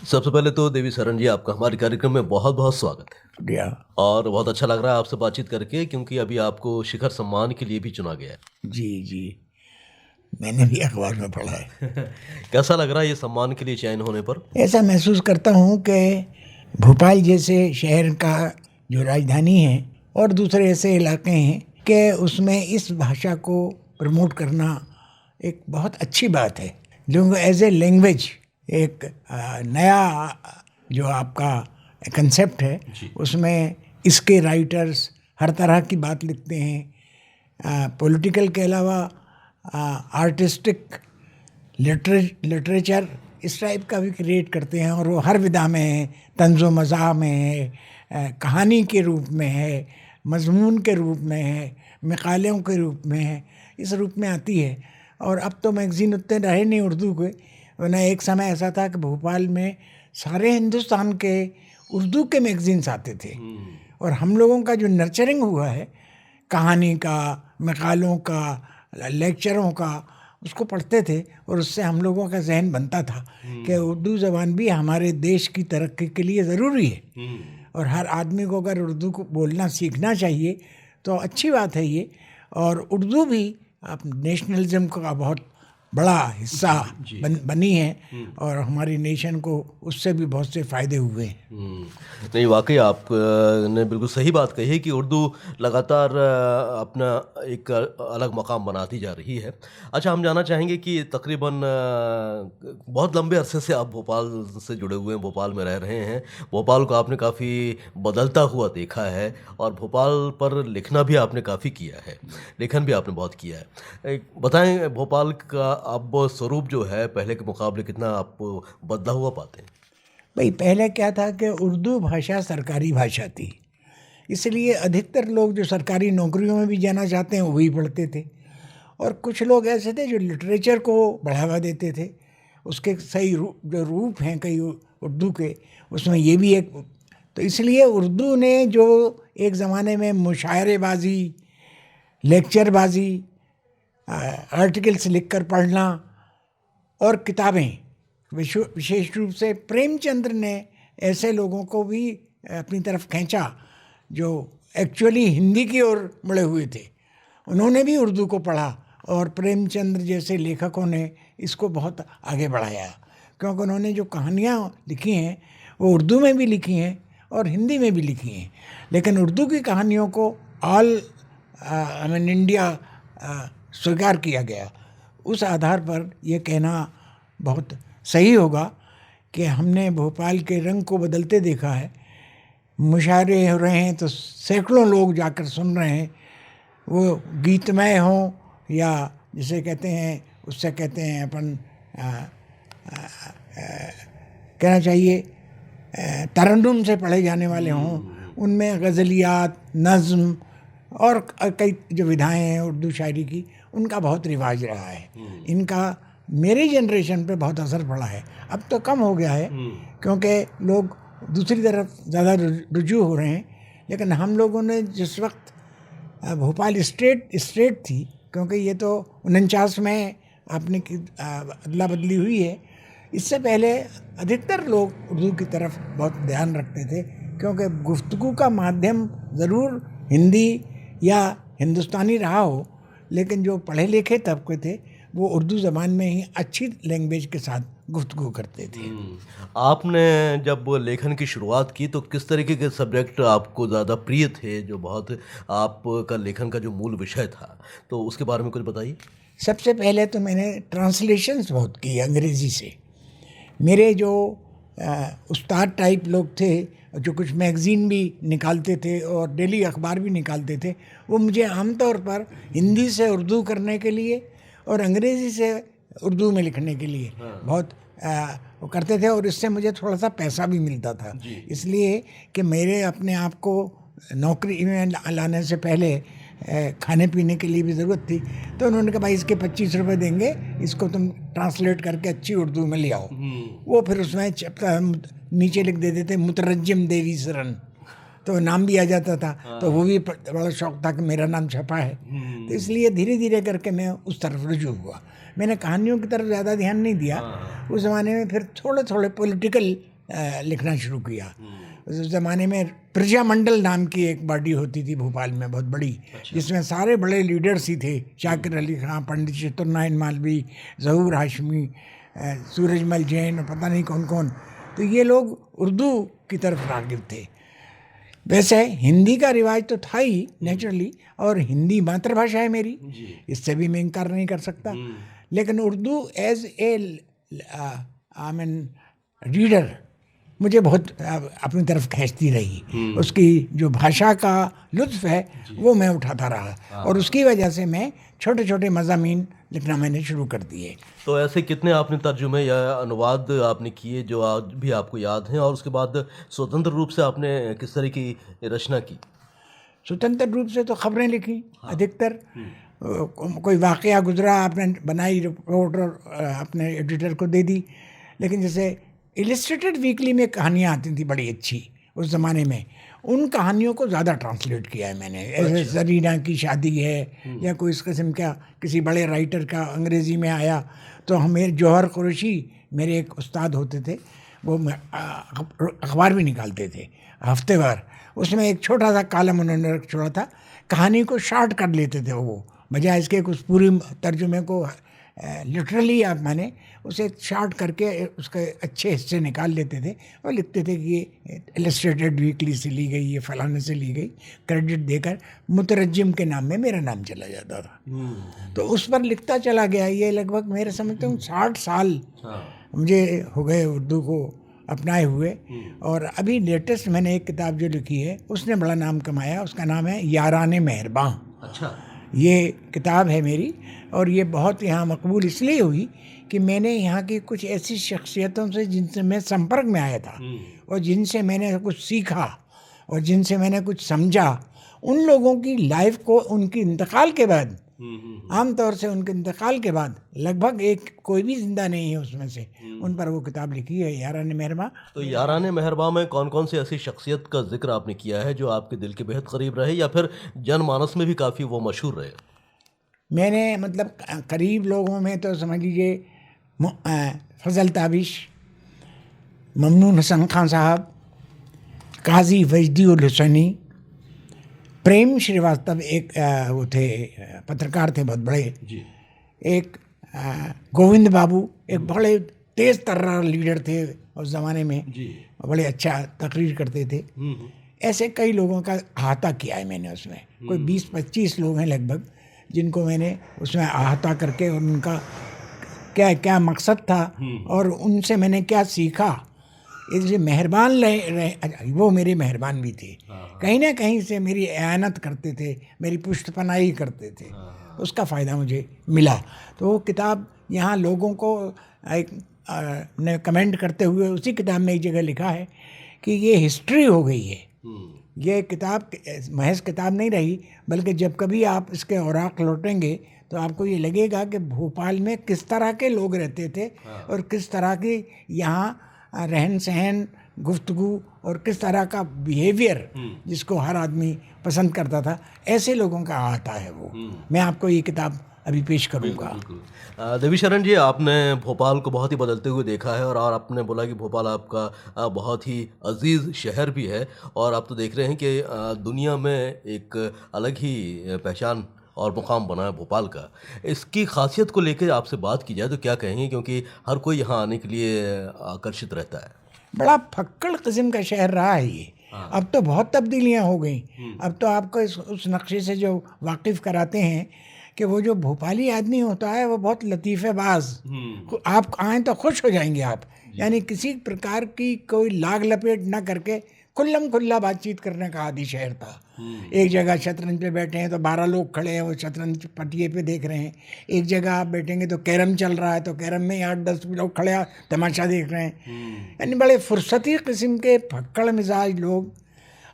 सबसे पहले तो देवी शरण जी, आपका हमारे कार्यक्रम में बहुत बहुत स्वागत है। शुक्रिया। और बहुत अच्छा लग रहा है आपसे बातचीत करके, क्योंकि अभी आपको शिखर सम्मान के लिए भी चुना गया है। जी जी, मैंने भी अखबार में पढ़ा है। कैसा लग रहा है ये सम्मान के लिए चयन होने पर? ऐसा महसूस करता हूँ कि भोपाल जैसे शहर का जो राजधानी है और दूसरे ऐसे इलाके हैं कि उसमें इस भाषा को प्रमोट करना एक बहुत अच्छी बात है। जो एज ए लैंग्वेज एक नया जो आपका कंसेप्ट है, उसमें इसके राइटर्स हर तरह की बात लिखते हैं। पॉलिटिकल के अलावा आर्टिस्टिक लिटरेचर इस टाइप का भी क्रिएट करते हैं, और वो हर विधा में है। तंज़ो मज़ाह में है, कहानी के रूप में है, मज़मून के रूप में है, मकालों के रूप में है, इस रूप में आती है। और अब तो मैगज़ीन उतने रहे नहीं उर्दू के, वरना एक समय ऐसा था कि भोपाल में सारे हिंदुस्तान के उर्दू के मैगज़ीन्स आते थे। और हम लोगों का जो नर्चरिंग हुआ है कहानी का, मकालों का, लेक्चरों का, उसको पढ़ते थे, और उससे हम लोगों का जहन बनता था कि उर्दू ज़बान भी हमारे देश की तरक्की के लिए ज़रूरी है, और हर आदमी को अगर उर्दू को बोलना सीखना चाहिए तो अच्छी बात है ये। और उर्दू भी आप नेशनलिज्म का बहुत बड़ा हिस्सा बनी है, और हमारी नेशन को उससे भी बहुत से फ़ायदे हुए हैं। नहीं, वाकई आप ने बिल्कुल सही बात कही है कि उर्दू लगातार अपना एक अलग मकाम बनाती जा रही है। अच्छा, हम जानना चाहेंगे कि तकरीबन बहुत लंबे अरसे से आप भोपाल से जुड़े हुए हैं, भोपाल में रह रहे हैं। भोपाल को आपने काफ़ी बदलता हुआ देखा है, और भोपाल पर लिखना भी आपने काफ़ी किया है, लेखन भी आपने बहुत किया है। बताएं, भोपाल का अब स्वरूप जो है पहले के मुकाबले कितना आप बदला हुआ पाते हैं? भाई, पहले क्या था कि उर्दू भाषा सरकारी भाषा थी, इसलिए अधिकतर लोग जो सरकारी नौकरियों में भी जाना चाहते हैं वही पढ़ते थे। और कुछ लोग ऐसे थे जो लिटरेचर को बढ़ावा देते थे, उसके सही जो रूप हैं कई उर्दू के, उसमें ये भी एक। तो इसलिए उर्दू ने जो एक ज़माने में मुशायरेबाजी, लेक्चरबाजी, आर्टिकल्स लिखकर पढ़ना, और किताबें, विशेष रूप से प्रेमचंद्र ने ऐसे लोगों को भी अपनी तरफ खींचा जो एक्चुअली हिंदी की ओर बढ़े हुए थे। उन्होंने भी उर्दू को पढ़ा, और प्रेमचंद्र जैसे लेखकों ने इसको बहुत आगे बढ़ाया, क्योंकि उन्होंने जो कहानियाँ लिखी हैं वो उर्दू में भी लिखी हैं और हिंदी में भी लिखी हैं। लेकिन उर्दू की कहानियों को ऑल इंडिया स्वीकार किया गया। उस आधार पर यह कहना बहुत सही होगा कि हमने भोपाल के रंग को बदलते देखा है। मुशायरे हो रहे हैं तो सैकड़ों लोग जाकर सुन रहे हैं, वो गीतमय हों या जिसे कहते हैं, उससे कहते हैं अपन कहना चाहिए तरन्नुम से पढ़े जाने वाले हों, उनमें गज़लियात, नज़्म और कई जो विधाएं हैं उर्दू शायरी की, उनका बहुत रिवाज रहा है। इनका मेरी जनरेशन पे बहुत असर पड़ा है। अब तो कम हो गया है, क्योंकि लोग दूसरी तरफ ज़्यादा रुजू हो रहे हैं। लेकिन हम लोगों ने जिस वक्त भोपाल स्टेट थी, क्योंकि ये तो 49 में आपने की अदला बदली हुई है, इससे पहले अधिकतर लोग उर्दू की तरफ बहुत ध्यान रखते थे, क्योंकि गुफ्तगू का माध्यम ज़रूर हिंदी या हिंदुस्तानी रहा हो, लेकिन जो पढ़े लिखे तबके थे वो उर्दू ज़बान में ही अच्छी लैंग्वेज के साथ गुफ्तगू करते थे। आपने जब लेखन की शुरुआत की तो किस तरीके के सब्जेक्ट आपको ज़्यादा प्रिय थे, जो बहुत आपका लेखन का जो मूल विषय था, तो उसके बारे में कुछ बताइए। सबसे पहले तो मैंने ट्रांसलेशंस बहुत की अंग्रेज़ी से। मेरे जो उस्ताद टाइप लोग थे, जो कुछ मैगज़ीन भी निकालते थे और डेली अखबार भी निकालते थे, वो मुझे आमतौर पर हिंदी से उर्दू करने के लिए और अंग्रेज़ी से उर्दू में लिखने के लिए बहुत वो करते थे, और इससे मुझे थोड़ा सा पैसा भी मिलता था। इसलिए कि मेरे अपने आप को नौकरी में लाने से पहले खाने पीने के लिए भी ज़रूरत थी, तो उन्होंने कहा भाई इसके 25 रुपये देंगे, इसको तुम ट्रांसलेट करके अच्छी उर्दू में ले आओ। वो फिर उसमें नीचे लिख देते थे मुतरज्जिम देवी सरन, तो नाम भी आ जाता था। तो वो भी बड़ा शौक था कि मेरा नाम छपा है। तो इसलिए धीरे धीरे करके मैं उस तरफ रुजू हुआ। मैंने कहानियों की तरफ ज़्यादा ध्यान नहीं दिया उस ज़माने में। फिर थोड़े थोड़े पॉलिटिकल लिखना शुरू किया। उस ज़माने में प्रजामंडल नाम की एक बॉडी होती थी भोपाल में, बहुत बड़ी, जिसमें सारे बड़े लीडर्स ही थे, शाकिर अली खां, पंडित चतुर्नारायण मालवी, ज़हूर हाशमी, सूरजमल जैन और पता नहीं कौन कौन। तो ये लोग उर्दू की तरफ राग़िब थे। वैसे हिंदी का रिवाज तो था ही नेचुरली, और हिंदी मातृभाषा है मेरी, इससे भी मैं इनकार नहीं कर सकता। लेकिन Urdu as a I mean reader मुझे बहुत अपनी तरफ खींचती रही। उसकी जो भाषा का लुत्फ़ है वो मैं उठाता रहा, और उसकी वजह से मैं छोटे छोटे मज़ामीन लिखना मैंने शुरू कर दिए। तो ऐसे कितने आपने तर्जुमे या अनुवाद आपने किए जो आज भी आपको याद हैं, और उसके बाद स्वतंत्र रूप से आपने किस तरह की रचना की? स्वतंत्र रूप से तो खबरें लिखी अधिकतर। कोई वाक़या गुजरा, आपने बनाई रिपोर्ट और अपने एडिटर को दे दी। लेकिन जैसे इलस्ट्रेटेड वीकली में कहानियाँ आती थी बड़ी अच्छी उस ज़माने में, उन कहानियों को ज़्यादा ट्रांसलेट किया है मैंने। ऐसे जरीना की शादी है या कोई इस किस्म का किसी बड़े राइटर का अंग्रेज़ी में आया, तो हमें जौहर कुरैशी मेरे एक उस्ताद होते थे, वो अखबार भी निकालते थे हफ्तेवार। उसमें एक छोटा सा कॉलम उन्होंने छोड़ा था, कहानी को शॉर्ट कर लेते थे वो, बजाय इसके कुछ पूरी तर्जुमे को लिटरली आप माने उसे शॉर्ट करके उसके अच्छे हिस्से निकाल लेते थे और लिखते थे कि ये इलस्ट्रेटेड वीकली से ली गई, ये फलाने से ली गई, क्रेडिट देकर मुतरज्जिम के नाम में मेरा नाम चला जाता था। तो उस पर लिखता चला गया। ये लगभग मेरे समझते हूँ 60 साल मुझे हो गए उर्दू को अपनाए हुए। और अभी लेटेस्ट मैंने एक किताब जो लिखी है उसने बड़ा नाम कमाया, उसका नाम है याराने मेहरबां। अच्छा। ये किताब है मेरी, और ये बहुत यहाँ मकबूल इसलिए हुई कि मैंने यहाँ की कुछ ऐसी शख्सियतों से जिनसे मैं संपर्क में आया था और जिनसे मैंने कुछ सीखा और जिनसे मैंने कुछ समझा, उन लोगों की लाइफ को उनकी इंतकाल के बाद, आमतौर से उनके इंतकाल के बाद लगभग एक कोई भी जिंदा नहीं है उसमें से, उन पर वो किताब लिखी है याराने मेहरबां। तो याराने मेहरबां में कौन कौन सी ऐसी शख्सियत का जिक्र आपने किया है जो आपके दिल के बेहद करीब रहे, या फिर जनमानस में भी काफ़ी वो मशहूर रहे? मैंने मतलब करीब लोगों में तो समझ लीजिए फजल ताबिश, ममनून हसन खान साहब, काजी वजदी उल हुसैनी, प्रेम श्रीवास्तव एक वो थे, पत्रकार थे बहुत बड़े जी। एक गोविंद बाबू, एक बड़े तेज़ तर्रार लीडर थे उस ज़माने में जी। बड़े अच्छा तकरीर करते थे। ऐसे कई लोगों का अहाता किया है मैंने उसमें, कोई 20-25 लोग हैं लगभग जिनको मैंने उसमें अहाता करके, और उनका क्या क्या मकसद था और उनसे मैंने क्या सीखा, इसलिए मेहरबान रहे वो मेरे मेहरबान भी थे। कहीं ना कहीं से मेरी एआनत करते थे, मेरी पुष्टपनाही करते थे, उसका फ़ायदा मुझे मिला। तो वो किताब यहाँ लोगों को एक ने कमेंट करते हुए उसी किताब में एक जगह लिखा है कि ये हिस्ट्री हो गई है। ये किताब महज किताब नहीं रही, बल्कि जब कभी आप इसके औराक लौटेंगे तो आपको ये लगेगा कि भोपाल में किस तरह के लोग रहते थे और किस तरह की यहाँ रहन सहन, गुफ्तगू और किस तरह का बिहेवियर जिसको हर आदमी पसंद करता था, ऐसे लोगों का आता है वो। मैं आपको ये किताब अभी पेश करूँगा। देवीशरण जी, आपने भोपाल को बहुत ही बदलते हुए देखा है, और आपने बोला कि भोपाल आपका बहुत ही अजीज़ शहर भी है, और आप तो देख रहे हैं कि दुनिया में एक अलग ही पहचान और मुकाम बना है भोपाल का। इसकी खासियत को लेकर आपसे बात की जाए तो क्या कहेंगे, क्योंकि हर कोई यहाँ आने के लिए आकर्षित रहता है? बड़ा फक्कड़ किस्म का शहर रहा है ये। अब तो बहुत तब्दीलियाँ हो गई। अब तो आपको उस नक्शे से जो वाकिफ़ कराते हैं कि वो जो भोपाली आदमी होता है वो बहुत लतीफ़ेबाज, आप आएँ तो खुश हो जाएंगे आप। यानी किसी प्रकार की कोई लाग लपेट ना करके खुल्लम खुल्ला बातचीत करने का आदि शहर था। एक जगह शतरंज पे बैठे हैं तो 12 लोग खड़े हैं, वो शतरंज पटिए पे देख रहे हैं। एक जगह आप बैठेंगे तो कैरम चल रहा है तो कैरम में 8-10 लोग खड़े तमाशा देख रहे हैं। यानी बड़े फुर्सती किस्म के फक्कड़ मिजाज लोग।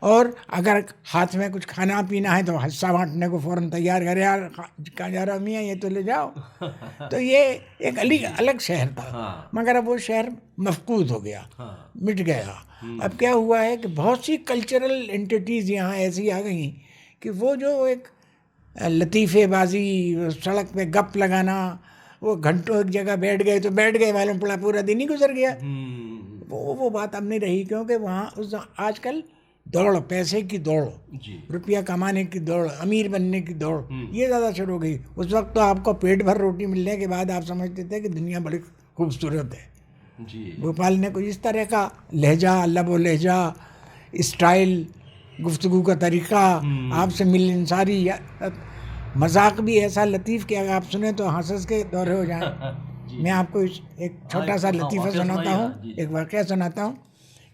और अगर हाथ में कुछ खाना पीना है तो हिस्सा बांटने को फ़ौरन तैयार, करे यार कहाँ जा रहा मियाँ, ये तो ले जाओ। तो ये एक अलग शहर था। मगर अब वो शहर मफकूद हो गया, मिट गया। अब क्या हुआ है कि बहुत सी कल्चरल एंटिटीज़ यहाँ ऐसी आ गई कि वो जो एक लतीफ़ेबाजी, सड़क पे गप लगाना, वो घंटों एक जगह बैठ गए तो बैठ गए, मालूम पड़ा पूरा दिन ही गुजर गया। वो बात अब नहीं रही, क्योंकि वहाँ उस आजकल दौड़, पैसे की दौड़, रुपया कमाने की दौड़, अमीर बनने की दौड़, ये ज़्यादा शुरू हो गई। उस वक्त तो आपको पेट भर रोटी मिलने के बाद आप समझते थे कि दुनिया बड़ी खूबसूरत है। भोपाल ने कुछ इस तरह का लहजा, लब लहजा, स्टाइल, गुफ्तगू का तरीका, आपसे मिलनसारी, मजाक भी ऐसा लतीफ़ कि अगर आप सुने तो हंस के दौरे हो जाएं। मैं आपको एक छोटा सा लतीफ़ा सुनाता हूँ, एक वाक़या सुनाता हूँ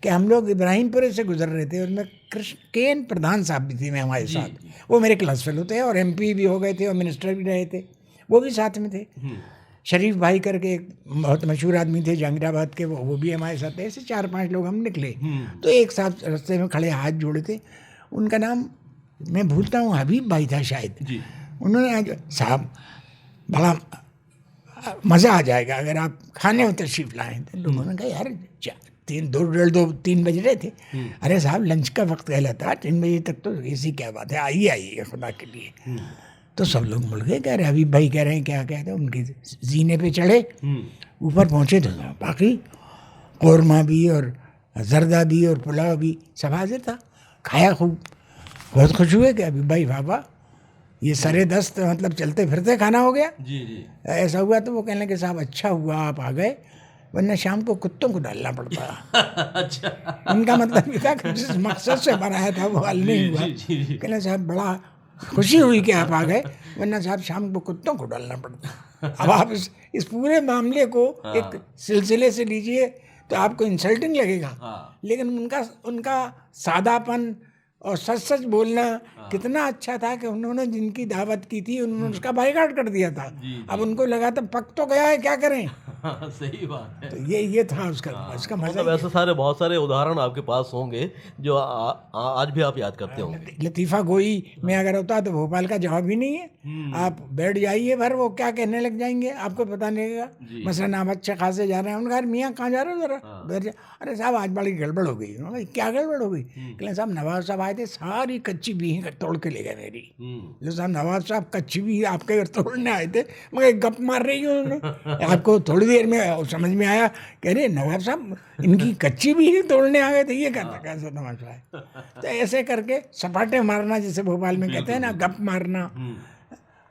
कि हम लोग इब्राहिमपुरे से गुजर रहे थे, उसमें कृष्ण केन प्रधान साहब भी थे, मैं हमारे साथ, वो मेरे क्लास फेलो थे और MP भी हो गए थे और मिनिस्टर भी रहे थे, वो भी साथ में थे। शरीफ भाई करके एक बहुत मशहूर आदमी थे जहांगीराबाद के, वो भी हमारे साथ थे। ऐसे 4-5 लोग हम निकले, तो एक साथ रास्ते में खड़े हाथ जोड़े थे, उनका नाम मैं भूलता हूँ, हबीब भाई था शायद। उन्होंने आज, साहब बड़ा मज़ा आ जाएगा अगर आप खाने में तशरीफ़ लाएँ। तो लोगों ने कहा यार 3 बज रहे थे, अरे साहब लंच का वक्त कहला था, 3 बजे तक तो ऐसी क्या बात है, आइए खुदा के लिए। तो सब लोग मुड़ गए, कह रहे हबीब भाई कह रहे हैं, क्या कहते हैं, उनके जीने पे चढ़े, ऊपर पहुँचे तो बाकी कौरमा भी और जर्दा भी और पुलाव भी सब हाजिर था, खाया खूब, बहुत खुश हुए कि हबीब भाई बाबा ये सरे दस्त मतलब चलते फिरते खाना हो गया। ऐसा हुआ तो वो कहने लगे साहब अच्छा हुआ आप आ गए, वरना शाम को कुत्तों को डालना पड़ता। अच्छा। उनका मतलब ये था कि जिस मकसद से बनाया था वो हल नहीं हुआ। कहने साहब बड़ा खुशी हुई कि आप आ गए, वरना साहब शाम को कुत्तों को डालना पड़ता। अब आप इस पूरे मामले को एक सिलसिले से लीजिए तो आपको इंसल्टिंग लगेगा, लेकिन उनका सादापन और सच सच बोलना कितना अच्छा था कि उन्होंने जिनकी दावत की थी उन्होंने उसका बाइकाट कर दिया था। अब उनको लगा था पक तो गया है, क्या करें। सही बात है। तो ये था उसका मजा। मतलब ऐसे बहुत सारे उदाहरण आपके पास होंगे जो आज भी आप याद करते होंगे। लतीफ़ा गोई में अगर होता तो भोपाल का जवाब ही नहीं है। आप बैठ जाइए भर, वो क्या कहने लग जाएंगे आपको पता नहीं लगेगा। मसलन आप अच्छे खासे जा रहे हैं, उनका मियाँ कहाँ जा रहे हो जरा बैठ जा, अरे साहब आज बड़ी गड़बड़ हो गई। क्या गड़बड़ हो गई? कहले साहब नवाब साहब आए थे, सारी कच्ची बीही तोड़ के ले गए मेरी। जो साहब नवाब साहब कच्ची भी आपके घर तोड़ने आए थे, मगर गप मार रही हूँ उन्होंने। आपको थोड़ी देर में समझ में आया, कह रहे नवाब साहब इनकी कच्ची भी तोड़ने आ गए थे, ये कैसा तमाशा है। तो ऐसे करके सपाटे मारना, जिसे भोपाल में कहते हैं ना, गप मारना,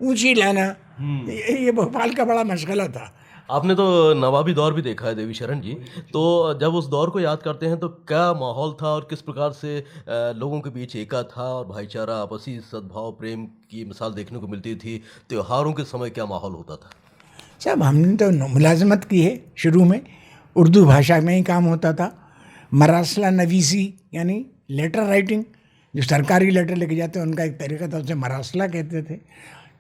ऊंची लाना, ये भोपाल का बड़ा मशगला था। आपने तो नवाबी दौर भी देखा है देवी शरण जी, तो जब उस दौर को याद करते हैं तो क्या माहौल था और किस प्रकार से लोगों के बीच एका था और भाईचारा, आपसी सद्भाव, प्रेम की मिसाल देखने को मिलती थी? त्योहारों के समय क्या माहौल होता था? साहब हमने तो मुलाजमत की है, शुरू में उर्दू भाषा में ही काम होता था। मरासला नवीसी यानी लेटर राइटिंग, जो सरकारी लेटर लेके जाते हैं उनका एक तरीका था, उसे मरासला कहते थे।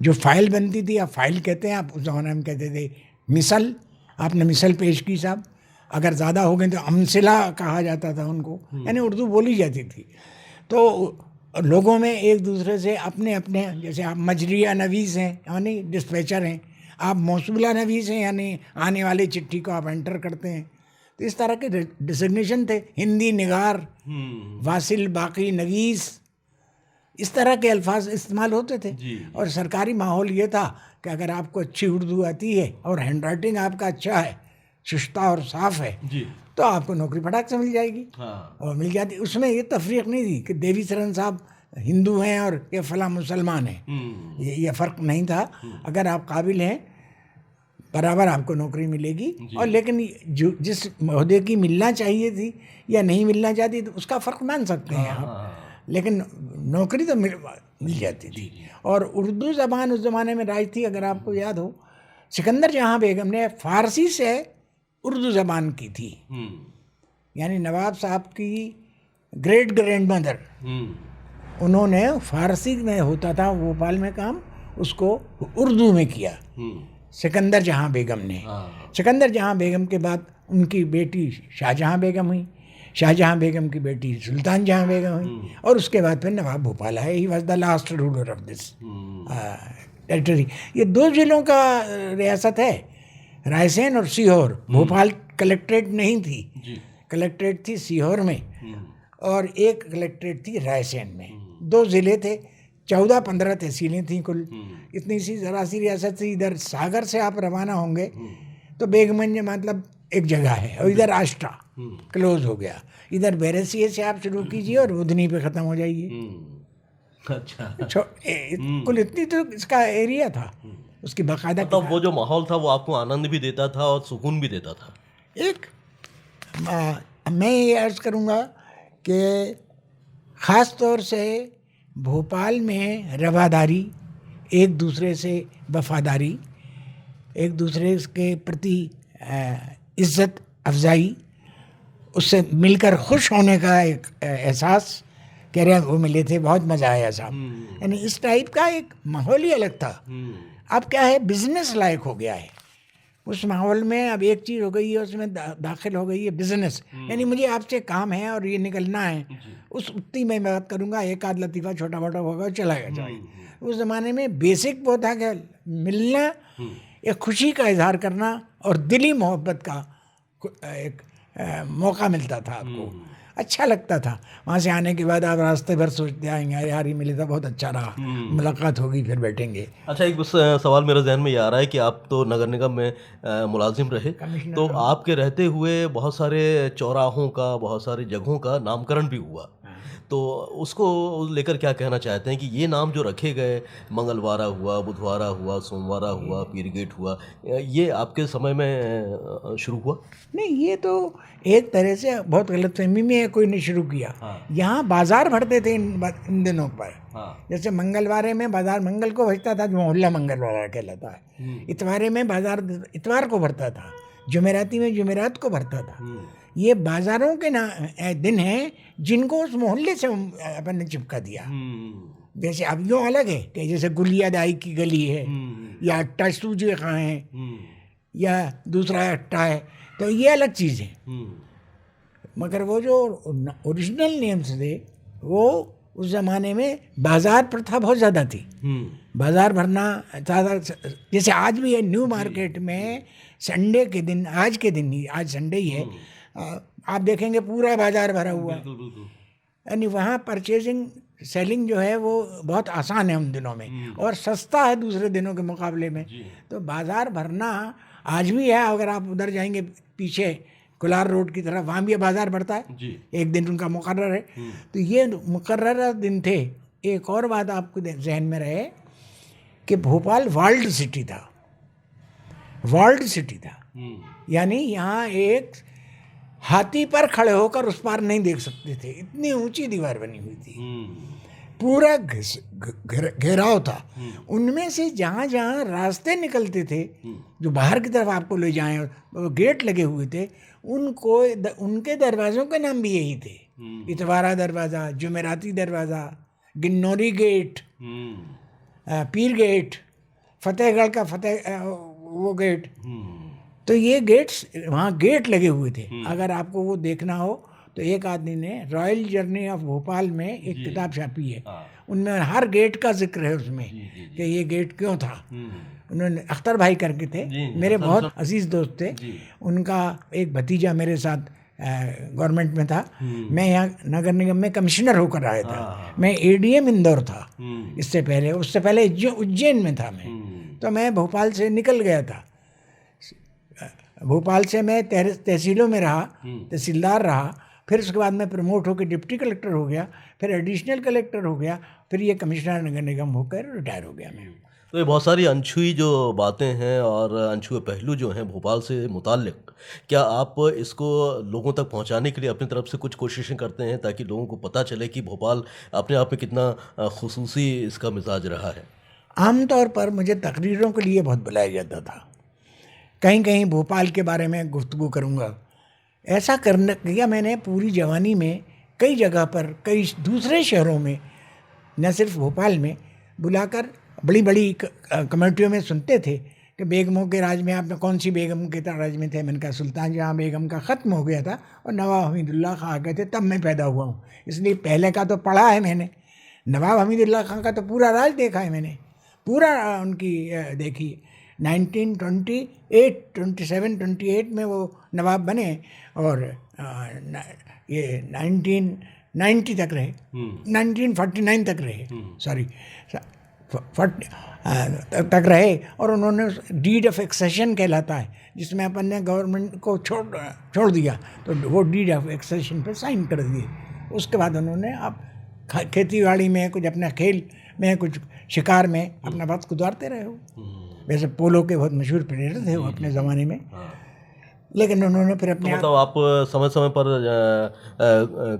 जो फाइल बनती थी, आप फाइल कहते हैं, आप उस ज़माने में कहते थे मिसल, आपने मिसल पेश की साहब, अगर ज़्यादा हो गए तो अमसिला कहा जाता था उनको, यानी उर्दू बोली जाती थी। तो लोगों में एक दूसरे से अपने अपने, जैसे आप मजरिया नवीस हैं यानी डिस्पैचर हैं, आप मौसूला नवीस हैं यानी आने वाली चिट्ठी को आप एंटर करते हैं। तो इस तरह के डिजिग्नेशन थे। हिंदी निगार, वासिल, बाकी, नवीस, इस तरह के अल्फाज इस्तेमाल होते थे। और सरकारी माहौल ये था कि अगर आपको अच्छी उर्दू आती है और हैंड राइटिंग आपका अच्छा है, शुश्ता और साफ़ है, तो आपको नौकरी फटाक से मिल जाएगी। और मिल जाती। उसमें ये तफरीक नहीं थी कि देवी शरण साहब हिंदू हैं और ये फला मुसलमान हैं, ये फ़र्क नहीं था। अगर आप काबिल हैं बराबर आपको नौकरी मिलेगी। और लेकिन जो जिस ओहदे की मिलना चाहिए थी या नहीं मिलना चाहती तो उसका फ़र्क मान सकते हैं आप, लेकिन नौकरी तो मिल जाती थी। और उर्दू ज़बान उस ज़माने में राज थी। अगर आपको याद हो, सिकंदर जहाँ बेगम ने फ़ारसी से उर्दू ज़बान की थी, यानी नवाब साहब की ग्रेट ग्रैंड मदर, उन्होंने फ़ारसी में होता था भोपाल में काम, उसको उर्दू में किया सिकंदर जहाँ बेगम ने। सिकंदर जहाँ बेगम के बाद उनकी बेटी शाहजहाँ बेगम हुई, शाहजहाँ बेगम की बेटी सुल्तान जहाँ बेगम हुई, और उसके बाद फिर नवाब भोपाल है। He was the last ruler of this territory. ये 2 जिलों का रियासत है, रायसेन और सीहोर। भोपाल कलेक्ट्रेट नहीं थी, कलेक्ट्रेट थी सीहोर में और एक कलेक्ट्रेट थी रायसेन में। 2 ज़िले थे, 14-15 तहसीलें थीं कुल। इतनी सी ज़रा सी रियासत थी। इधर सागर से आप रवाना होंगे तो बेगमगंज मतलब एक जगह है, और इधर आष्टा, क्लोज हो गया। इधर बैरसिए से आप शुरू कीजिए और बुधनी पे ख़त्म हो जाइए। अच्छा। कुल इतनी तो इसका एरिया था, उसकी बाकायदा मतलब वो जो माहौल था वो आपको आनंद भी देता था और सुकून भी देता था। एक मैं ये अर्ज़ करूँगा कि ख़ास तौर से भोपाल में रवादारी, एक दूसरे से वफादारी, एक दूसरे के प्रति इज़्ज़त अफजाई, उससे मिलकर खुश होने का एक एहसास कह रहे हैं वो मिले थे, बहुत मज़ा आया साहब। यानी इस टाइप का एक माहौल ही अलग था। अब क्या है, बिजनेस लायक हो गया है उस माहौल में। अब एक चीज़ हो गई है उसमें दाखिल हो गई है बिजनेस, यानी मुझे आपसे काम है और ये निकलना है, उस उतनी मैं बात करूँगा, एक आध लतीफ़ा छोटा मोटा होगा चला जाएगा। उस ज़माने में बेसिक वो था कि मिलना, एक खुशी का इजहार करना और दिली मोहब्बत का एक मौका मिलता था आपको, अच्छा लगता था। वहाँ से आने के बाद आप रास्ते भर सोचते आएंगे यार ये मिले था, बहुत अच्छा रहा, मुलाकात होगी, फिर बैठेंगे। अच्छा, एक बस सवाल मेरे जहन में ये आ रहा है कि आप तो नगर निगम में मुलाजिम रहे, तो आपके रहते हुए बहुत सारे चौराहों का, बहुत सारी जगहों का नामकरण भी हुआ, तो उसको लेकर क्या कहना चाहते हैं कि ये नाम जो रखे गए, मंगलवारा हुआ, बुधवारा हुआ, सोमवारा हुआ, पीर गेट हुआ, ये आपके समय में शुरू हुआ? नहीं, ये तो एक तरह से बहुत गलतफहमी में कोई ने शुरू किया। यहाँ बाजार भरते थे इन दिनों पर। जैसे मंगलवारे में बाजार मंगल को भरता था, जो मोहल्ला मंगलवारा कहलाता है। इतवारे में बाजार इतवार को भरता था, जुमेराती में जुमेरात को भरता था। ये बाजारों के दिन हैं जिनको उस मोहल्ले से अपन ने चिपका दिया। जैसे अब यूँ अलग है कि जैसे गुलिया दाई की गली है, या अट्टा सूजे खां है, या दूसरा अट्टा है, तो ये अलग चीज़ है। मगर वो जो ओरिजिनल नेम्स थे वो उस ज़माने में बाज़ार प्रथा बहुत ज़्यादा थी। बाज़ार भरना ज़्यादा, जैसे आज भी है न्यू मार्केट में संडे के दिन, आज के दिन ही, आज संडे ही है, आप देखेंगे पूरा बाज़ार भरा हुआ है। यानी वहाँ परचेजिंग सेलिंग जो है वो बहुत आसान है उन दिनों में, और सस्ता है दूसरे दिनों के मुकाबले में। तो बाज़ार भरना आज भी है। अगर आप उधर जाएंगे पीछे कुलार रोड की तरफ, वहाँ भी बाज़ार बढ़ता है, एक दिन उनका मुकर्रर है। तो ये मुकर्रर दिन थे। एक और बात आपको जहन में रहे कि भोपाल वर्ल्ड सिटी था, वर्ल्ड सिटी था। यानी यहाँ एक हाथी पर खड़े होकर उस पार नहीं देख सकते थे, इतनी ऊंची दीवार बनी हुई थी, पूरा घेराव था। उनमें से जहाँ जहाँ रास्ते निकलते थे जो बाहर की तरफ आपको ले जाएं, गेट लगे हुए थे, उनको उनके दरवाज़ों के नाम भी यही थे। इतवारा दरवाज़ा, जुमेराती दरवाज़ा, गिन्नौरी गेट, पीर गेट, फतेहगढ़ का वो गेट। तो ये गेट्स, वहाँ गेट लगे हुए थे। अगर आपको वो देखना हो तो एक आदमी ने रॉयल जर्नी ऑफ भोपाल में एक किताब छापी है, उनमें हर गेट का जिक्र है उसमें कि ये गेट क्यों था। उन्होंने, अख्तर भाई करके थे, मेरे बहुत अजीज़ दोस्त थे। उनका एक भतीजा मेरे साथ गवर्नमेंट में था। मैं यहाँ नगर निगम में कमिश्नर होकर आया था। मैं एडीएम इंदौर था इससे पहले, उससे पहले उज्जैन में था मैं। तो मैं भोपाल से निकल गया था। भोपाल से मैं तहसीलों में रहा, तहसीलदार रहा, फिर उसके बाद मैं प्रमोट होकर डिप्टी कलेक्टर हो गया, फिर एडिशनल कलेक्टर हो गया, फिर ये कमिश्नर नगर निगम होकर रिटायर हो गया मैं। तो ये बहुत सारी अनछुई जो बातें हैं और अनछुए पहलू जो हैं भोपाल से मुताल्लिक, क्या आप इसको लोगों तक पहुंचाने के लिए अपनी तरफ से कुछ कोशिशें करते हैं ताकि लोगों को पता चले कि भोपाल अपने आप में कितना खुसूसी इसका मिजाज रहा है? आमतौर पर मुझे तकरीरों के लिए बहुत बुलाया जाता था, कहीं कहीं भोपाल के बारे में गुफ्तगू करूँगा। ऐसा करने किया मैंने पूरी जवानी में, कई जगह पर, कई दूसरे शहरों में, न सिर्फ भोपाल में, बुलाकर बड़ी बड़ी कमेटियों में सुनते थे कि बेगमों के राज में आपने कौन सी बेगम के राज में थे। मैंने कहा सुल्तान जहाँ बेगम का ख़त्म हो गया था और नवाब हमीदुल्लाह खां आ गए थे, तब मैं पैदा हुआ हूँ, इसलिए पहले का तो पढ़ा है मैंने। नवाब हमीदुल्लाह खां का तो पूरा राज देखा है मैंने, पूरा उनकी देखी। 1928, 27, 28 में वो नवाब बने और ये 1990 तक रहे, 1949 तक रहे, सॉरी। फट तक रहे, और उन्होंने डीड ऑफ एक्सेशन कहलाता है, जिसमें अपन ने गवर्नमेंट को छोड़ दिया, तो वो डीड ऑफ एक्सेशन पे साइन कर दिए। उसके बाद उन्होंने अब खेती बाड़ी में, कुछ अपना खेल में, कुछ शिकार में अपना वक्त गुजारते रहे हो। वैसे पोलो के बहुत मशहूर प्लेयर थे वो अपने ज़माने में, लेकिन उन्होंने फिर अपने तो मतलब आप समय समय पर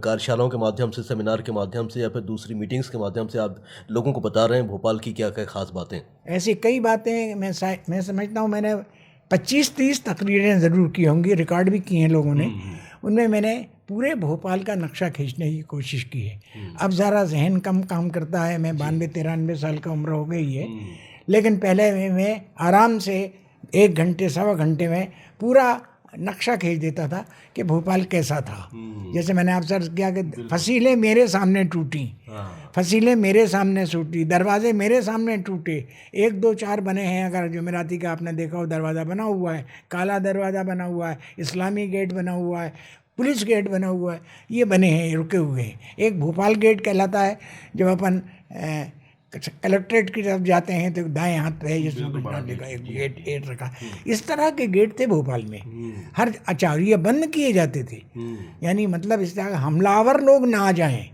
कार्यशालाओं के माध्यम से, सेमिनार के माध्यम से, या फिर दूसरी मीटिंग्स के माध्यम से आप लोगों को बता रहे हैं भोपाल की क्या क्या खास बातें? ऐसी कई बातें मैं समझता हूँ मैंने 25-30 तकरीरें ज़रूर की होंगी, रिकॉर्ड भी किए हैं लोगों ने। उनमें मैंने पूरे भोपाल का नक्शा खींचने की कोशिश की है। अब ज़रा जहन कम काम करता है, मैं 92-93 साल का उम्र हो गई है, लेकिन पहले मैं आराम से 1 घंटे 1.25 घंटे में पूरा नक्शा खींच देता था कि भोपाल कैसा था। जैसे मैंने आपसे अर्ज़ किया कि फसीलें मेरे सामने टूटी, फसीलें मेरे सामने टूटी, दरवाजे मेरे सामने टूटे, 1 2 4 बने हैं। अगर जुमेराती का आपने देखा हो, दरवाज़ा बना हुआ है, काला दरवाज़ा बना हुआ है, इस्लामी गेट बना हुआ है, पुलिस गेट बना हुआ है, ये बने हैं, रुके हुए हैं। एक भोपाल गेट कहलाता है, जब अपन कलेक्ट्रेट की तरफ जाते हैं तो दाएं हाथ पे है, जिसमें कुछ ना लिखा, एक गेट रखा। इस तरह के गेट थे भोपाल में हर। अच्छा, ये बंद किए जाते थे, यानी मतलब इस तरह हमलावर लोग ना आ जाएं।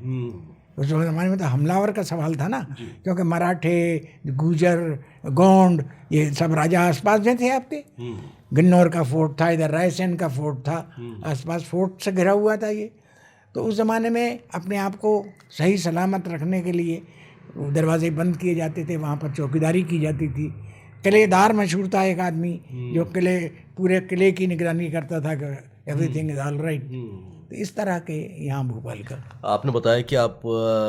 उस ज़माने में तो हमलावर का सवाल था ना, क्योंकि मराठे, गुजर, गोंड, ये सब राजा आसपास में थे आपके। गन्नौर का फोर्ट था, इधर रायसेन का फोर्ट था, आसपास फोर्ट से घिरा हुआ था ये। तो उस ज़माने में अपने आप को सही सलामत रखने के लिए दरवाजे बंद किए जाते थे, वहाँ पर चौकीदारी की जाती थी। किलेदार मशहूर था एक आदमी, जो पूरे किले की निगरानी करता था कि एवरीथिंग इज़ ऑल राइट। तो इस तरह के यहाँ भोपाल का। आपने बताया कि आप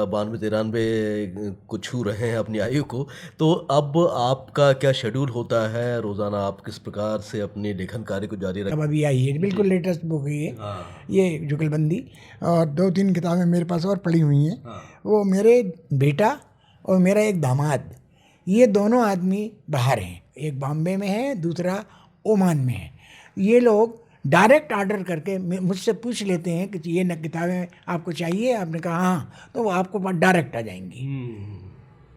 92-93 को छू रहे हैं अपनी आयु को, तो अब आपका क्या शेड्यूल होता है रोज़ाना? आप किस प्रकार से अपने लेखन कार्य को जारी रखें? अब अभी आई है, बिल्कुल लेटेस्ट बुक है ये। ये जुगलबंदी, और 2-3 किताबें मेरे पास और पड़ी हुई हैं। वो मेरे बेटा और मेरा एक दामाद, ये दोनों आदमी बाहर हैं, एक बॉम्बे में है, दूसरा ओमान में है। ये लोग डायरेक्ट ऑर्डर करके मुझसे पूछ लेते हैं कि ये न किताबें आपको चाहिए, आपने कहा हाँ, तो वो आपको डायरेक्ट आ जाएंगी।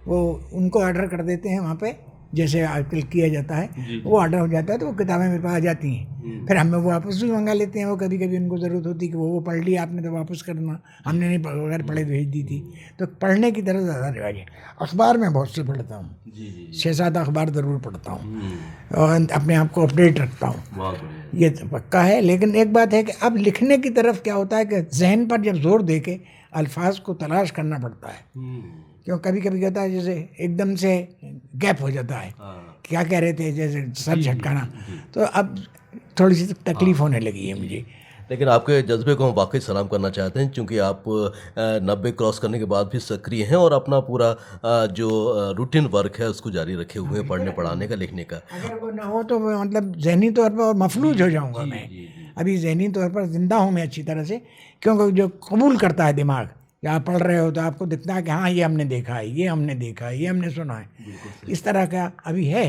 वो उनको ऑर्डर कर देते हैं वहाँ पे, जैसे आजकल किया जाता है, वो ऑर्डर हो जाता है तो वो किताबें मेरे पास आ जाती हैं। फिर हमें वो वापस भी मंगा लेते हैं। वो कभी कभी उनको ज़रूरत होती है कि वो पढ़ लिया आपने तो वापस करना, हमने नहीं अगर पढ़े भेज दी थी। तो पढ़ने की तरफ ज़्यादा रिवाज है। अखबार में बहुत से पढ़ता हूँ, 6-7 अखबार ज़रूर पढ़ता हूँ, और अपने आप को अपडेट रखता हूँ, ये तो पक्का है। लेकिन एक बात है कि अब लिखने की तरफ क्या होता है कि जहन पर जब जोर दे के अल्फाज को तलाश करना पड़ता है, क्यों कभी कभी कहता है जैसे एकदम से गैप हो जाता है, क्या कह रहे थे, जैसे सर झटकाना, तो अब थोड़ी सी तकलीफ होने लगी है मुझे। लेकिन आपके जज्बे को हम वाकई सलाम करना चाहते हैं, क्योंकि आप 90 क्रॉस करने के बाद भी सक्रिय हैं और अपना पूरा जो रूटीन वर्क है उसको जारी रखे हुए हैं, पढ़ने पढ़ाने का, लिखने का। अगर वो ना हो तो मतलब जहनी तौर पर मफलूज हो जाऊंगा मैं। अभी जहनी तौर पर जिंदा हूँ मैं अच्छी तरह से, क्योंकि जो कबूल करता है दिमाग, या आप पढ़ रहे हो तो आपको दिखता है कि हाँ ये हमने देखा है, ये हमने देखा है, ये हमने सुना है, इस तरह का अभी है।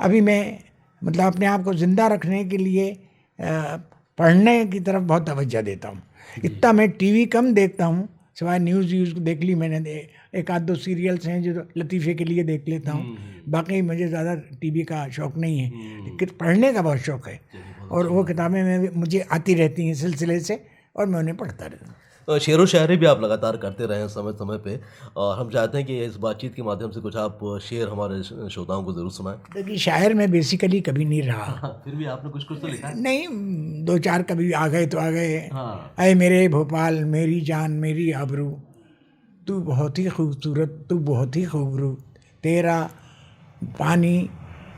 अभी मैं मतलब अपने आप को ज़िंदा रखने के लिए पढ़ने की तरफ बहुत तवज्जो देता हूँ। इतना मैं टीवी कम देखता हूँ, सिवाय न्यूज़ देख ली मैंने, 1-2 सीरियल्स हैं जो लतीफ़े के लिए देख लेता हूँ, बाकी मुझे ज़्यादा टीवी का शौक़ नहीं है, लेकिन पढ़ने का बहुत शौक़ है। और वो किताबें में मुझे आती रहती हैं सिलसिले से, और मैं उन्हें पढ़ता रहता हूँ। शेर व शायरी भी आप लगातार करते रहे हैं समय समय पे, और हम चाहते हैं कि इस बातचीत के माध्यम से कुछ आप शेर हमारे श्रोताओं को ज़रूर सुनाएं। देखिए, शायर में बेसिकली कभी नहीं रहा। फिर भी आपने कुछ तो लिखा है? नहीं, 2-4 कभी आ गए तो आ गए। अरे मेरे भोपाल, मेरी जान, मेरी आबरू, तू बहुत ही खूबसूरत, तू बहुत ही खूबरू, तेरा पानी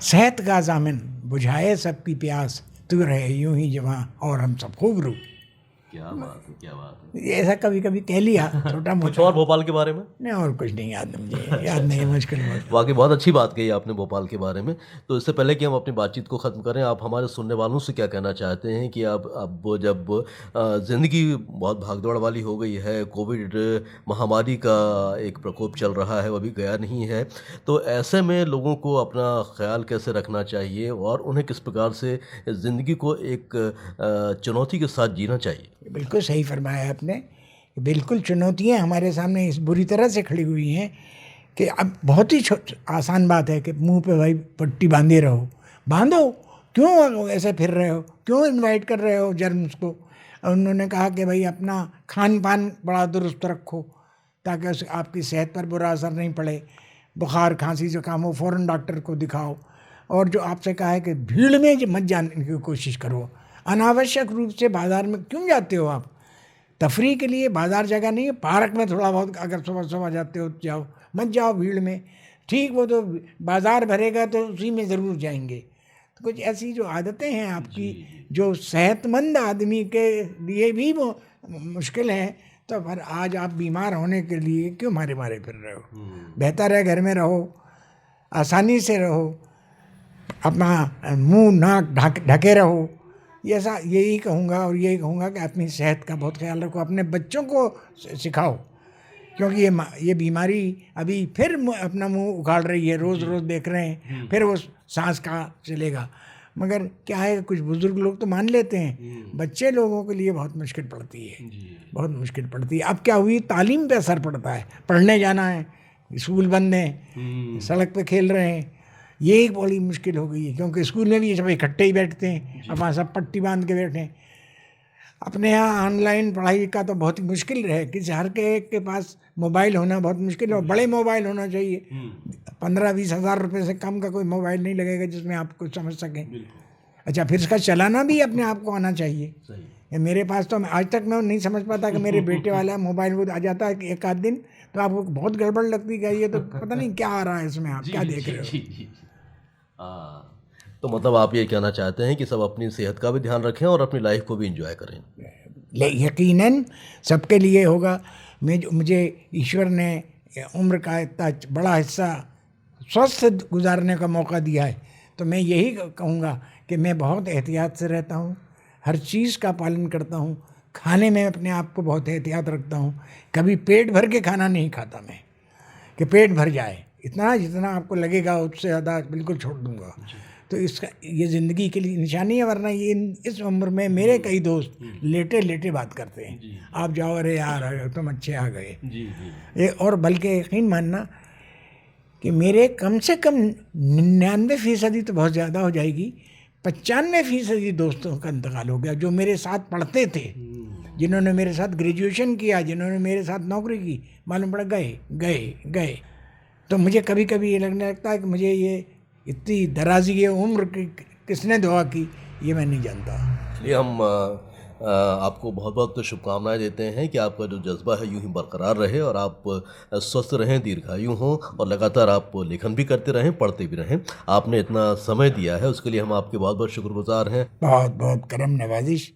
सेहत का ज़ामिन, बुझाए सबकी प्यास, तू रहे यूं ही जवां और हम सब खूबरू। क्या बात है, क्या बात है। ऐसा कभी कभी कह लिया छोटा कुछ मोटा। और भोपाल के बारे में? नहीं, और कुछ नहीं याद, मुझे याद नहीं, मुश्किल बहुत। वाकई बहुत अच्छी बात कही आपने भोपाल के बारे में। तो इससे पहले कि हम अपनी बातचीत को ख़त्म करें, आप हमारे सुनने वालों से क्या कहना चाहते हैं कि अब जब ज़िंदगी बहुत भागदौड़ वाली हो गई है, कोविड महामारी का एक प्रकोप चल रहा है, वो अभी गया नहीं है, तो ऐसे में लोगों को अपना ख्याल कैसे रखना चाहिए और उन्हें किस प्रकार से ज़िंदगी को एक चुनौती के साथ जीना चाहिए? बिल्कुल सही फरमाया आपने। बिल्कुल चुनौतियां हमारे सामने इस बुरी तरह से खड़ी हुई हैं कि अब बहुत ही आसान बात है कि मुंह पे भाई पट्टी बांधे रहो, बांधो, क्यों ऐसे फिर रहे हो, क्यों इनवाइट कर रहे हो जर्म्स को। और उन्होंने कहा कि भाई अपना खान पान बड़ा दुरुस्त रखो ताकि उस आपकी सेहत पर बुरा असर नहीं पड़े, बुखार खांसी जुकाम हो फ़ौरन डॉक्टर को दिखाओ। और जो आपसे कहा है कि भीड़ में मत जाने की कोशिश करो, अनावश्यक रूप से बाज़ार में क्यों जाते हो आप, तफरीह के लिए बाज़ार जगह नहीं है, पार्क में थोड़ा बहुत अगर सुबह सुबह जाते हो जाओ, मत जाओ भीड़ में। ठीक, वो तो बाज़ार भरेगा तो उसी में ज़रूर जाएंगे। तो कुछ ऐसी जो आदतें हैं आपकी जो सेहतमंद आदमी के लिए भी वो मुश्किल है, तो फिर आज आप बीमार होने के लिए क्यों मारे मारे फिर रहे हो। बेहतर है घर में रहो, आसानी से रहो, अपना मुंह नाक ढके रहो। ऐसा यही कहूँगा, और यही कहूँगा कि अपनी सेहत का बहुत ख्याल रखो, अपने बच्चों को सिखाओ, क्योंकि ये बीमारी अभी फिर अपना मुंह उखाड़ रही है, रोज़ रोज़ देख रहे हैं, फिर वो सांस का चलेगा। मगर क्या है, कुछ बुजुर्ग लोग तो मान लेते हैं, बच्चे लोगों के लिए बहुत मुश्किल पड़ती है, बहुत मुश्किल पड़ती है। अब क्या हुई, तालीम पे असर पड़ता है, पढ़ने जाना है, स्कूल बंद हैं, सड़क पे खेल रहे हैं, ये एक बड़ी मुश्किल हो गई है। क्योंकि स्कूल में भी ये सब इकट्ठे ही बैठते हैं, अब वहाँ सब पट्टी बांध के बैठे हैं। अपने यहाँ ऑनलाइन पढ़ाई का तो बहुत ही मुश्किल है, किसी हर के एक के पास मोबाइल होना बहुत मुश्किल है, और बड़े मोबाइल होना चाहिए। 15-20 हज़ार रुपये से कम का कोई मोबाइल नहीं लगेगा जिसमें आप कुछ समझ सकें। अच्छा, फिर इसका चलाना भी अपने आप को आना चाहिए। मेरे पास तो आज तक मैं नहीं समझ पाता कि मेरे बेटे वाला मोबाइल वो आ जाता है कि एक आध दिन तो आपको बहुत गड़बड़ लगती है, ये तो पता नहीं क्या आ रहा है इसमें, आप क्या देख रहे हो। हाँ, तो मतलब आप ये कहना चाहते हैं कि सब अपनी सेहत का भी ध्यान रखें और अपनी लाइफ को भी एंजॉय करें। यकीनन सबके लिए होगा। मुझे ईश्वर ने उम्र का इतना बड़ा हिस्सा स्वस्थ गुजारने का मौका दिया है, तो मैं यही कहूँगा कि मैं बहुत एहतियात से रहता हूँ, हर चीज़ का पालन करता हूँ, खाने में अपने आप को बहुत एहतियात रखता हूँ। कभी पेट भर के खाना नहीं खाता मैं, कि पेट भर जाए, इतना जितना आपको लगेगा उससे ज़्यादा बिल्कुल छोड़ दूँगा। तो इसका ये ज़िंदगी के लिए निशानी है, वरना ये इस उम्र में मेरे कई दोस्त लेटे लेटे बात करते हैं, आप जाओ, अरे यार तुम अच्छे आ गए। और बल्कि यकीन मानना कि मेरे कम से कम 99% तो बहुत ज़्यादा हो जाएगी, 95% दोस्तों का इंतकाल हो गया जो मेरे साथ पढ़ते थे, जिन्होंने मेरे साथ ग्रेजुएशन किया, जिन्होंने मेरे साथ नौकरी की, मालूम पड़ा गए। तो मुझे कभी कभी ये लगने लगता है कि मुझे ये इतनी दराजी ये उम्र की किसने दुआ की, ये मैं नहीं जानता। इसलिए हम आपको बहुत बहुत शुभकामनाएं देते हैं कि आपका जो जज्बा है यूं ही बरकरार रहे और आप स्वस्थ रहें, दीर्घायु हों और लगातार आप लेखन भी करते रहें, पढ़ते भी रहें। आपने इतना समय दिया है उसके लिए हम आपके बहुत बहुत शुक्रगुजार हैं। बहुत बहुत करम नवाजिश।